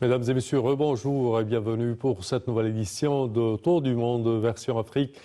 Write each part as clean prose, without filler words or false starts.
Mesdames et messieurs, rebonjour et bienvenue pour cette nouvelle édition de Tour du Monde version Afrique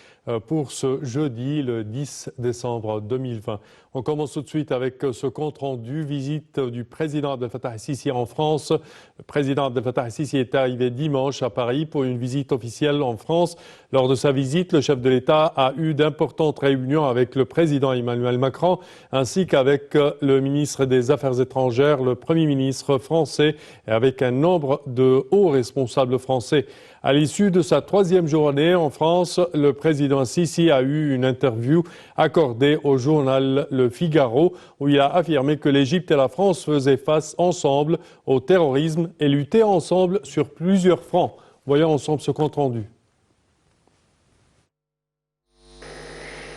pour ce jeudi, le 10 décembre 2020. On commence tout de suite avec ce compte-rendu, visite du président Abdel Fattah el-Sisi en France. Le président Abdel Fattah el-Sisi est arrivé dimanche à Paris pour une visite officielle en France. Lors de sa visite, le chef de l'État a eu d'importantes réunions avec le président Emmanuel Macron ainsi qu'avec le ministre des Affaires étrangères, le Premier ministre français et avec un nombre de hauts responsables français. À l'issue de sa troisième journée en France, le président Sisi a eu une interview accordée au journal Le Figaro où il a affirmé que l'Égypte et la France faisaient face ensemble au terrorisme et luttaient ensemble sur plusieurs fronts. Voyons ensemble ce compte-rendu.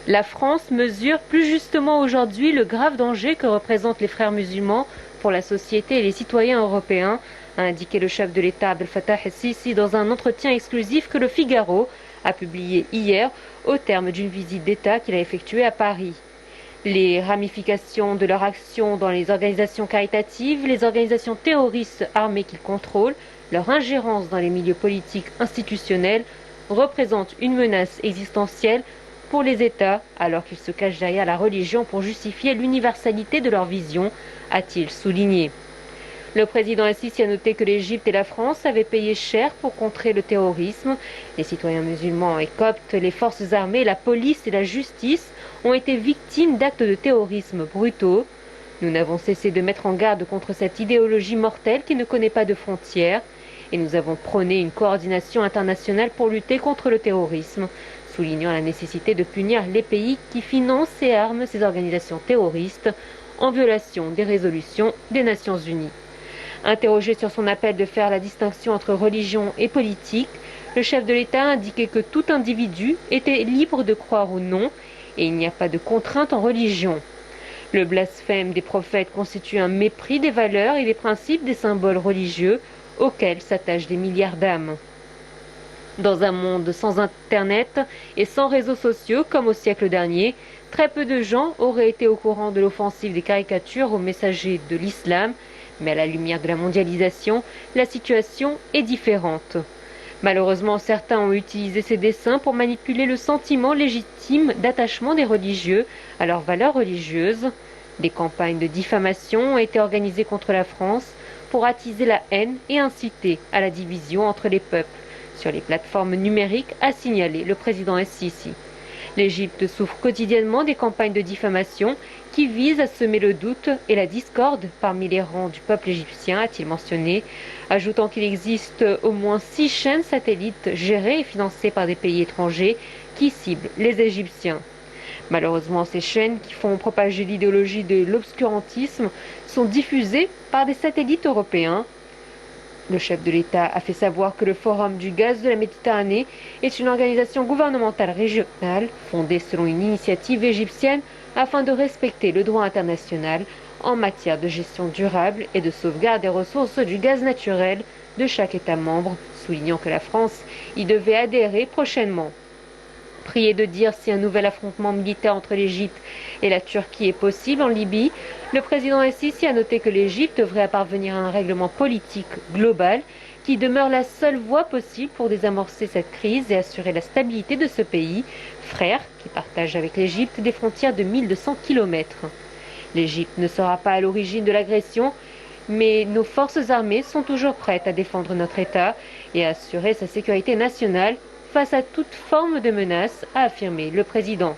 La France mesure plus justement aujourd'hui le grave danger que représentent les frères musulmans pour la société et les citoyens européens, a indiqué le chef de l'État Abdel Fattah el-Sisi dans un entretien exclusif que le Figaro a publié hier au terme d'une visite d'État qu'il a effectuée à Paris. Les ramifications de leur action dans les organisations caritatives, les organisations terroristes armées qu'ils contrôlent, leur ingérence dans les milieux politiques institutionnels représentent une menace existentielle pour les États, alors qu'ils se cachent derrière la religion pour justifier l'universalité de leur vision, a-t-il souligné. Le président el-Sisi a noté que l'Égypte et la France avaient payé cher pour contrer le terrorisme. Les citoyens musulmans et coptes, les forces armées, la police et la justice ont été victimes d'actes de terrorisme brutaux. Nous n'avons cessé de mettre en garde contre cette idéologie mortelle qui ne connaît pas de frontières. Et nous avons prôné une coordination internationale pour lutter contre le terrorisme, soulignant la nécessité de punir les pays qui financent et arment ces organisations terroristes en violation des résolutions des Nations Unies. Interrogé sur son appel de faire la distinction entre religion et politique, le chef de l'État a indiqué que tout individu était libre de croire ou non et il n'y a pas de contrainte en religion. Le blasphème des prophètes constitue un mépris des valeurs et des principes des symboles religieux auxquels s'attachent des milliards d'âmes. Dans un monde sans Internet et sans réseaux sociaux comme au siècle dernier, très peu de gens auraient été au courant de l'offensive des caricatures aux messagers de l'islam, mais à la lumière de la mondialisation, la situation est différente. Malheureusement, certains ont utilisé ces dessins pour manipuler le sentiment légitime d'attachement des religieux à leurs valeurs religieuses. Des campagnes de diffamation ont été organisées contre la France pour attiser la haine et inciter à la division entre les peuples sur les plateformes numériques, a signalé le président el-Sisi. L'Égypte souffre quotidiennement des campagnes de diffamation qui visent à semer le doute et la discorde parmi les rangs du peuple égyptien, a-t-il mentionné, ajoutant qu'il existe au moins 6 chaînes satellites gérées et financées par des pays étrangers qui ciblent les Égyptiens. Malheureusement, ces chaînes qui font propager l'idéologie de l'obscurantisme sont diffusées par des satellites européens. Le chef de l'État a fait savoir que le Forum du gaz de la Méditerranée est une organisation gouvernementale régionale fondée selon une initiative égyptienne afin de respecter le droit international en matière de gestion durable et de sauvegarde des ressources du gaz naturel de chaque État membre, soulignant que la France y devait adhérer prochainement. Prié de dire si un nouvel affrontement militaire entre l'Égypte et la Turquie est possible en Libye, le président el-Sisi a noté que l'Égypte devrait parvenir à un règlement politique global qui demeure la seule voie possible pour désamorcer cette crise et assurer la stabilité de ce pays, frère qui partage avec l'Égypte des frontières de 1200 km. L'Égypte ne sera pas à l'origine de l'agression, mais nos forces armées sont toujours prêtes à défendre notre État et à assurer sa sécurité nationale face à toute forme de menace, a affirmé le président.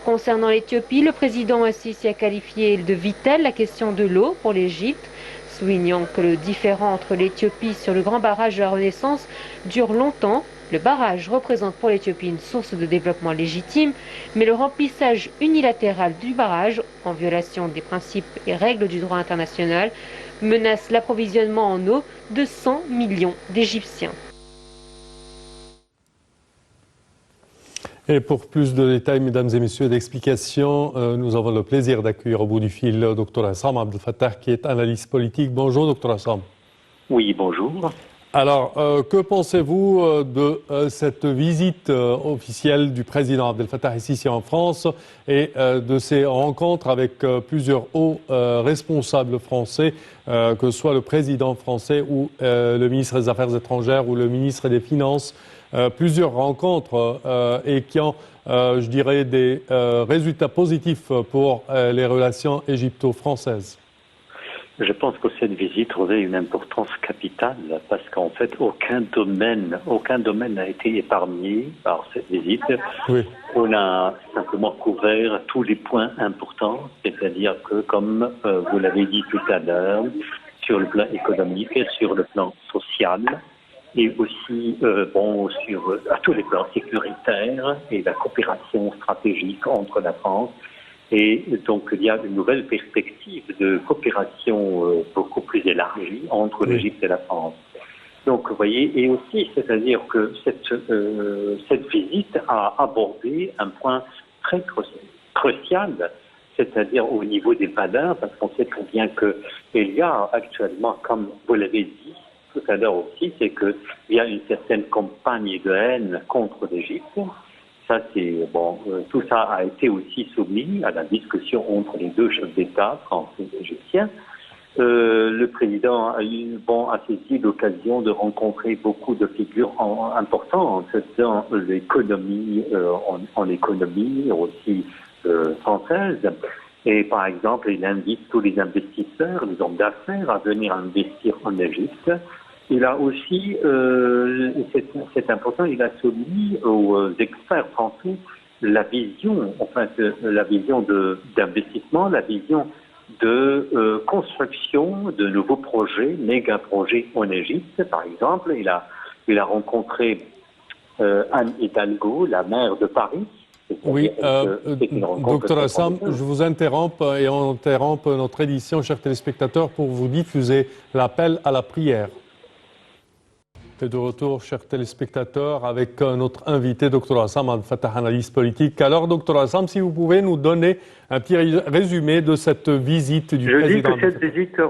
Concernant l'Éthiopie, le président el-Sisi a qualifié de vitale la question de l'eau pour l'Égypte, soulignant que le différend entre l'Éthiopie sur le grand barrage de la Renaissance dure longtemps. Le barrage représente pour l'Éthiopie une source de développement légitime, mais le remplissage unilatéral du barrage, en violation des principes et règles du droit international, menace l'approvisionnement en eau de 100 millions d'Égyptiens. Et pour plus de détails, mesdames et messieurs, d'explications, nous avons le plaisir d'accueillir au bout du fil le Dr Assam Abdel Fattah, qui est analyste politique. Bonjour, Dr Assam. Oui, bonjour. Alors, que pensez-vous de cette visite officielle du président Abdel Fattah el-Sisi en France et de ces rencontres avec plusieurs hauts responsables français, que ce soit le président français ou le ministre des Affaires étrangères ou le ministre des Finances, plusieurs rencontres et qui ont, je dirais, des résultats positifs pour les relations égypto-françaises? Je pense que cette visite revêt une importance capitale parce qu'en fait, aucun domaine n'a été épargné par cette visite. Oui. On a simplement couvert tous les points importants, c'est-à-dire que, comme vous l'avez dit tout à l'heure, sur le plan économique, sur le plan social, et aussi à tous les plans sécuritaires et la coopération stratégique entre la France. Et donc, il y a une nouvelle perspective de coopération beaucoup plus élargie entre l'Égypte et la France. Donc, vous voyez, et aussi, c'est-à-dire que cette visite a abordé un point très crucial, c'est-à-dire au niveau des valeurs, parce qu'on sait très bien qu'il y a actuellement, comme vous l'avez dit tout à l'heure aussi, c'est qu'il y a une certaine campagne de haine contre l'Égypte. Ça, tout ça a été aussi soumis à la discussion entre les deux chefs d'État français et égyptiens. Le président a saisi l'occasion de rencontrer beaucoup de figures importantes dans l'économie, en économie aussi française. Et par exemple, il invite tous les investisseurs, les hommes d'affaires à venir investir en Égypte. Il a aussi, c'est important, il a soumis aux experts français la vision d'investissement, la vision de construction de nouveaux projets, méga-projets en Égypte. Par exemple, il a rencontré Anne Hidalgo, la maire de Paris. Oui, Dr Assam, je vous interromps et on interrompt notre édition, chers téléspectateurs, pour vous diffuser l'appel à la prière. Et de retour, chers téléspectateurs, avec notre invité, Dr Assam Abdel Fattah, analyste politique. Alors, Dr Assam, si vous pouvez nous donner un petit résumé de cette visite du président. Je dis que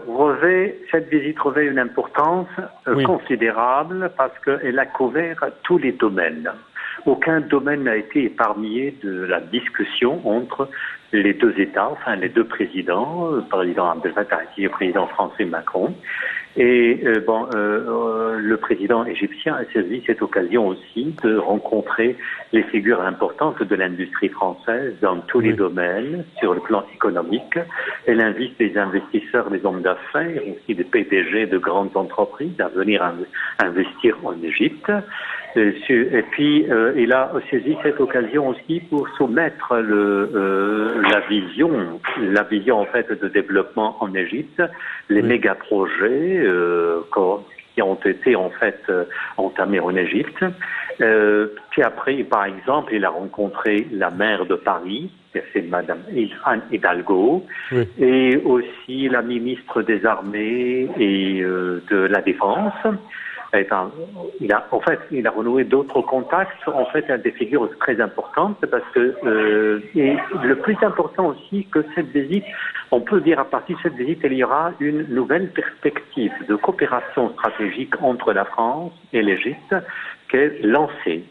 cette visite revêt une importance considérable parce qu'elle a couvert tous les domaines. Aucun domaine n'a été épargné de la discussion entre les deux États, enfin les deux présidents, le président Abdel Fattah et le président français Macron. Et le président égyptien a saisi cette occasion aussi de rencontrer les figures importantes de l'industrie française dans tous les domaines, sur le plan économique. Elle invite les investisseurs, les hommes d'affaires, aussi des PDG de grandes entreprises à venir investir en Égypte. Et puis, il a saisi cette occasion aussi pour soumettre la vision en fait de développement en Égypte, les méga-projets qui ont été en fait entamés en Égypte. Puis après, par exemple, il a rencontré la maire de Paris, c'est Madame Anne Hidalgo, et aussi la ministre des Armées et de la Défense. Il a renoué d'autres contacts, en fait, à des figures très importantes, parce que, et le plus important aussi, que cette visite, on peut dire à partir de cette visite, il y aura une nouvelle perspective de coopération stratégique entre la France et l'Égypte qui est lancée.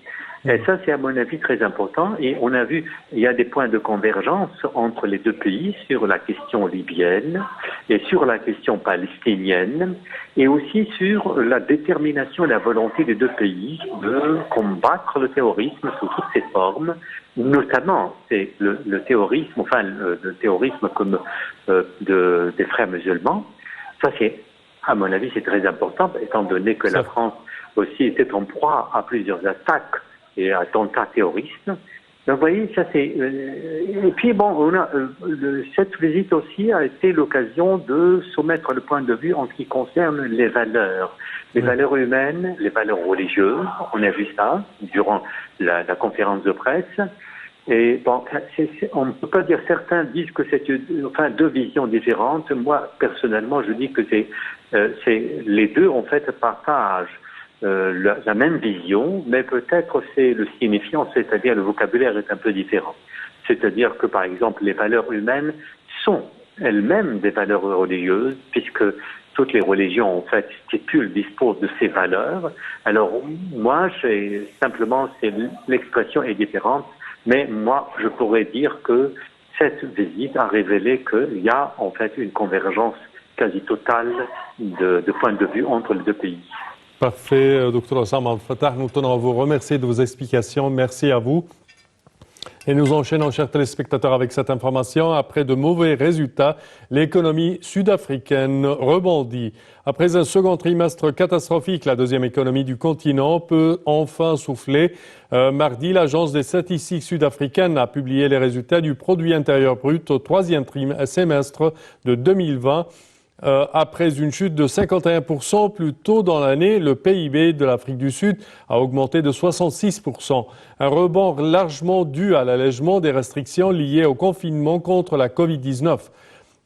Et ça, c'est à mon avis très important. Et on a vu, il y a des points de convergence entre les deux pays sur la question libyenne et sur la question palestinienne et aussi sur la détermination et la volonté des deux pays de combattre le terrorisme sous toutes ses formes. Notamment, c'est le terrorisme, le terrorisme comme des frères musulmans. Ça, c'est, à mon avis, c'est très important, étant donné que la France aussi était en proie à plusieurs attaques et attentats terroristes. Donc, vous voyez, ça c'est... et puis, cette visite aussi a été l'occasion de soumettre le point de vue en ce qui concerne les valeurs humaines, les valeurs religieuses. On a vu ça durant la conférence de presse. Et bon, on ne peut pas dire, certains disent que c'est deux visions différentes. Moi, personnellement, je dis que c'est les deux, en fait, partagent la même vision, mais peut-être c'est le signifiant, c'est-à-dire le vocabulaire est un peu différent. C'est-à-dire que, par exemple, les valeurs humaines sont elles-mêmes des valeurs religieuses, puisque toutes les religions, en fait, stipulent, disposent de ces valeurs. Alors, moi, simplement, l'expression est différente, mais moi, je pourrais dire que cette visite a révélé qu'il y a, en fait, une convergence quasi totale de points de vue entre les deux pays. Parfait, Dr Hossam Al-Fattah. Nous tenons à vous remercier de vos explications. Merci à vous. Et nous enchaînons, chers téléspectateurs, avec cette information. Après de mauvais résultats, l'économie sud-africaine rebondit. Après un second trimestre catastrophique, la deuxième économie du continent peut enfin souffler. Mardi, l'agence des statistiques sud-africaines a publié les résultats du produit intérieur brut au troisième semestre de 2020. Après une chute de 51% plus tôt dans l'année, le PIB de l'Afrique du Sud a augmenté de 66%. Un rebond largement dû à l'allègement des restrictions liées au confinement contre la Covid-19.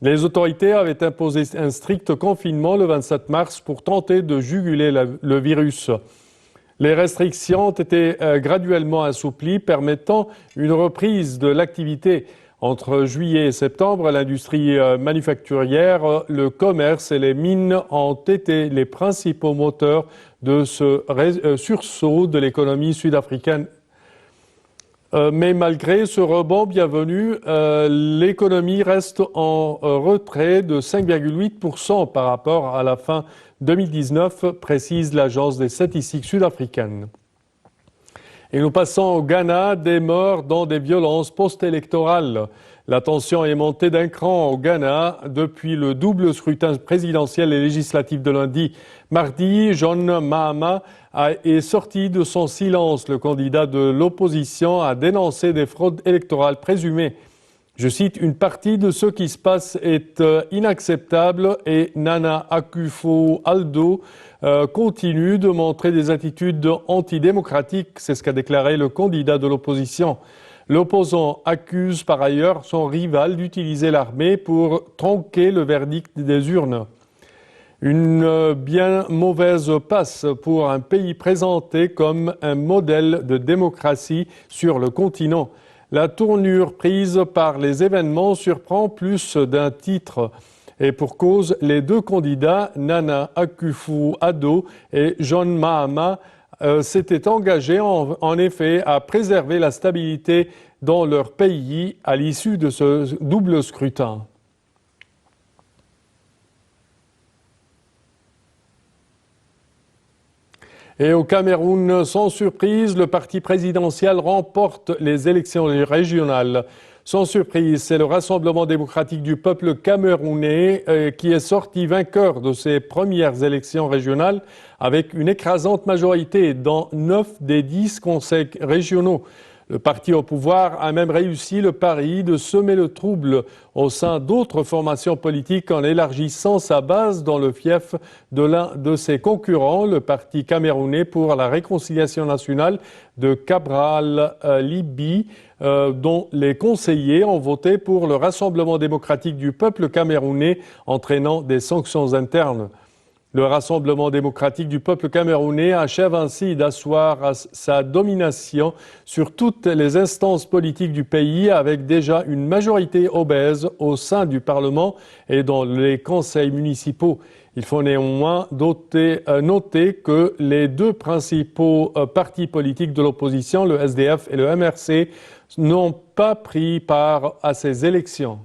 Les autorités avaient imposé un strict confinement le 27 mars pour tenter de juguler le virus. Les restrictions ont été graduellement assouplies, permettant une reprise de l'activité. Entre juillet et septembre, l'industrie manufacturière, le commerce et les mines ont été les principaux moteurs de ce sursaut de l'économie sud-africaine. Mais malgré ce rebond bienvenu, l'économie reste en retrait de 5,8% par rapport à la fin 2019, précise l'agence des statistiques sud-africaines. Et nous passons au Ghana, des morts dans des violences post-électorales. La tension est montée d'un cran au Ghana depuis le double scrutin présidentiel et législatif de lundi. Mardi, John Mahama est sorti de son silence. Le candidat de l'opposition a dénoncé des fraudes électorales présumées. Je cite, « Une partie de ce qui se passe est inacceptable et Nana Akufo-Addo continue de montrer des attitudes antidémocratiques », c'est ce qu'a déclaré le candidat de l'opposition. L'opposant accuse par ailleurs son rival d'utiliser l'armée pour tronquer le verdict des urnes. Une bien mauvaise passe pour un pays présenté comme un modèle de démocratie sur le continent. La tournure prise par les événements surprend plus d'un titre. Et pour cause, les deux candidats, Nana Akufo-Addo et John Mahama, s'étaient engagés en effet à préserver la stabilité dans leur pays à l'issue de ce double scrutin. Et au Cameroun, sans surprise, le parti présidentiel remporte les élections régionales. Sans surprise, c'est le Rassemblement démocratique du peuple camerounais qui est sorti vainqueur de ses premières élections régionales avec une écrasante majorité dans 9 des 10 conseils régionaux. Le parti au pouvoir a même réussi le pari de semer le trouble au sein d'autres formations politiques en élargissant sa base dans le fief de l'un de ses concurrents, le Parti camerounais pour la réconciliation nationale de Cabral Libi, dont les conseillers ont voté pour le Rassemblement démocratique du peuple camerounais, entraînant des sanctions internes. Le Rassemblement démocratique du peuple camerounais achève ainsi d'asseoir sa domination sur toutes les instances politiques du pays avec déjà une majorité obèse au sein du Parlement et dans les conseils municipaux. Il faut néanmoins noter que les deux principaux partis politiques de l'opposition, le SDF et le MRC, n'ont pas pris part à ces élections.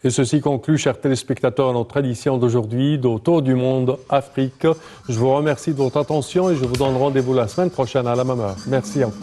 Et ceci conclut, chers téléspectateurs, notre édition d'aujourd'hui d'Autour du monde Afrique. Je vous remercie de votre attention et je vous donne rendez-vous la semaine prochaine à la même heure. Merci à vous.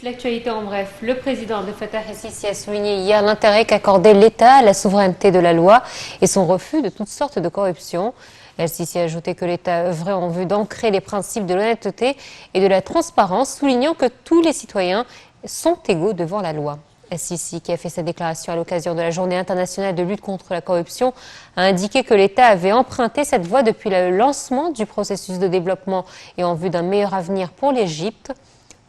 l'actualité en bref. Le président Abdel Fattah el-Sisi a souligné hier l'intérêt qu'accordait l'État à la souveraineté de la loi et son refus de toutes sortes de corruption. El-Sisi a ajouté que l'État œuvrait en vue d'ancrer les principes de l'honnêteté et de la transparence, soulignant que tous les citoyens sont égaux devant la loi. El-Sisi, qui a fait cette déclaration à l'occasion de la Journée internationale de lutte contre la corruption, a indiqué que l'État avait emprunté cette voie depuis le lancement du processus de développement et en vue d'un meilleur avenir pour l'Égypte.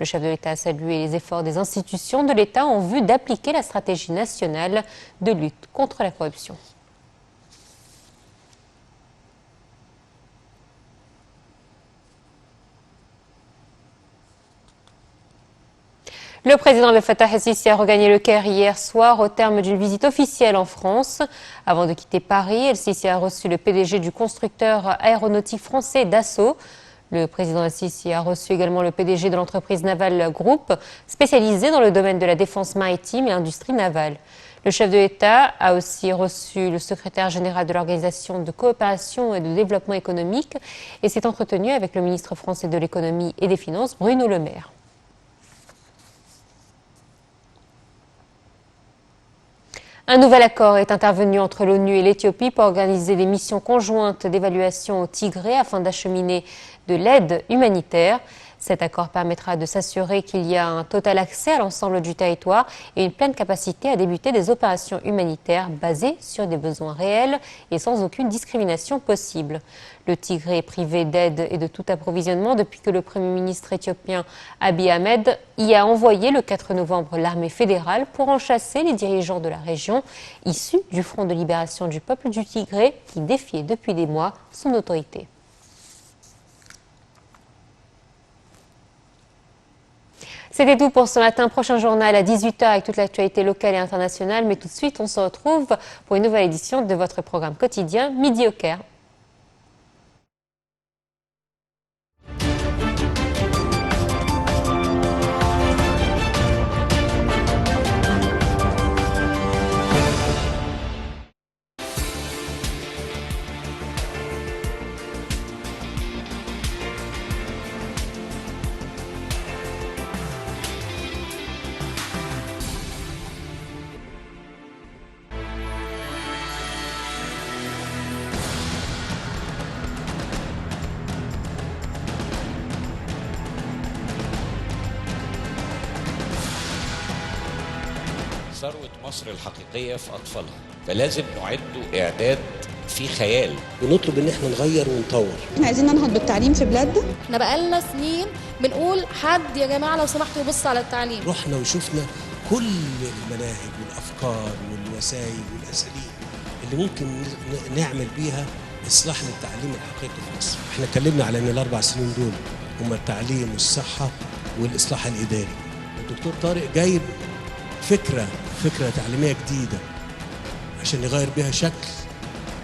Le chef de l'État a salué les efforts des institutions de l'État en vue d'appliquer la stratégie nationale de lutte contre la corruption. Le président Abdel Fattah el-Sisi a regagné le Caire hier soir au terme d'une visite officielle en France. Avant de quitter Paris, el-Sisi a reçu le PDG du constructeur aéronautique français Dassault. Le président el-Sisi a reçu également le PDG de l'entreprise Naval Group, spécialisée dans le domaine de la défense maritime et l'industrie navale. Le chef de l'État a aussi reçu le secrétaire général de l'Organisation de coopération et de développement économique et s'est entretenu avec le ministre français de l'économie et des finances, Bruno Le Maire. Un nouvel accord est intervenu entre l'ONU et l'Éthiopie pour organiser des missions conjointes d'évaluation au Tigré afin d'acheminer de l'aide humanitaire. Cet accord permettra de s'assurer qu'il y a un total accès à l'ensemble du territoire et une pleine capacité à débuter des opérations humanitaires basées sur des besoins réels et sans aucune discrimination possible. Le Tigré est privé d'aide et de tout approvisionnement depuis que le Premier ministre éthiopien Abiy Ahmed y a envoyé le 4 novembre l'armée fédérale pour en chasser les dirigeants de la région, issus du Front de libération du peuple du Tigré qui défiait depuis des mois son autorité. C'était tout pour ce matin. Prochain journal à 18 h avec toute l'actualité locale et internationale. Mais tout de suite, on se retrouve pour une nouvelle édition de votre programme quotidien Midi au Caire. ثروة مصر الحقيقية في أطفالها، فلازم نعده إعداد في خيال. ونطلب إن احنا نغير ونطور. احنا عايزين ننهض بالتعليم في بلادنا. احنا بقالنا سنين بنقول حد يا جماعة لو سمحتوا يبص على التعليم. رحنا وشفنا كل المناهج والأفكار والوسائل والأساليب اللي ممكن نعمل بيها إصلاح للتعليم الحقيقي في مصر. احنا اتكلمنا على إن ال4 سنين دول هم التعليم والصحة والإصلاح الإداري. الدكتور طارق جايب فكرة تعليمية جديدة عشان يغير بها شكل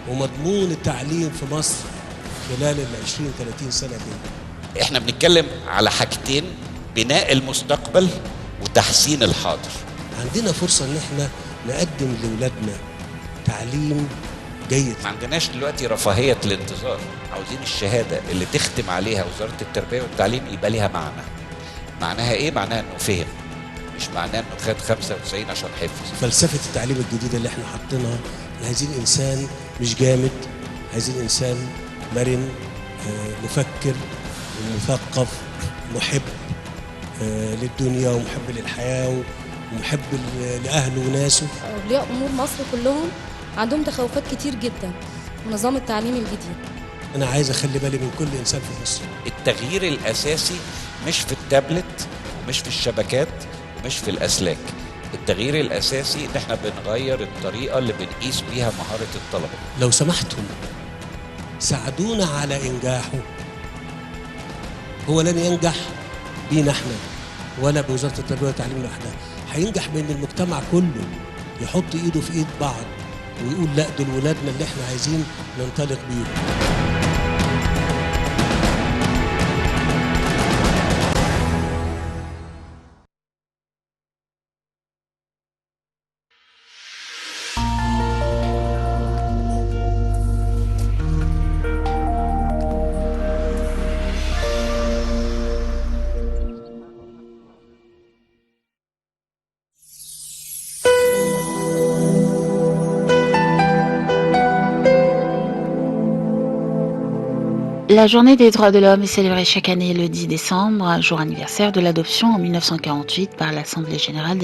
ومضمون التعليم في مصر خلال 20-30 سنة دي. احنا بنتكلم على حاجتين: بناء المستقبل وتحسين الحاضر. عندنا فرصة ان احنا نقدم لأولادنا تعليم جيد. ما عندناش دلوقتي رفاهية الانتظار، عاوزين الشهادة اللي تختم عليها وزارة التربية والتعليم يبقى ليها معنى. معناها ايه؟ معناها انه فهم، مش معناه انه خد 95 عشان حفظ. فلسفة التعليم الجديدة اللي احنا حاطينها، عايزين انسان مش جامد، عايزين انسان مرن، مفكر ومثقف، محب للدنيا ومحب للحياة ومحب لأهله وناسه. أولياء أمور مصر كلهم عندهم تخوفات كتير جدا من نظام التعليم الجديد. أنا عايز أخلي بالي من كل إنسان في مصر. التغيير الأساسي مش في التابلت ومش في الشبكات مش في الأسلاك. التغيير الأساسي إن احنا بنغير الطريقة اللي بنقيس بيها مهارة الطلبة. لو سمحتم ساعدونا على إنجاحه. هو لن ينجح بينا احنا ولا بوزارة التربية والتعليم لوحدها، هينجح بين المجتمع كله يحط إيده في إيد بعض ويقول لا دول ولادنا اللي احنا عايزين ننطلق بيهم. La journée des droits de l'homme est célébrée chaque année le 10 décembre, jour anniversaire de l'adoption en 1948 par l'Assemblée générale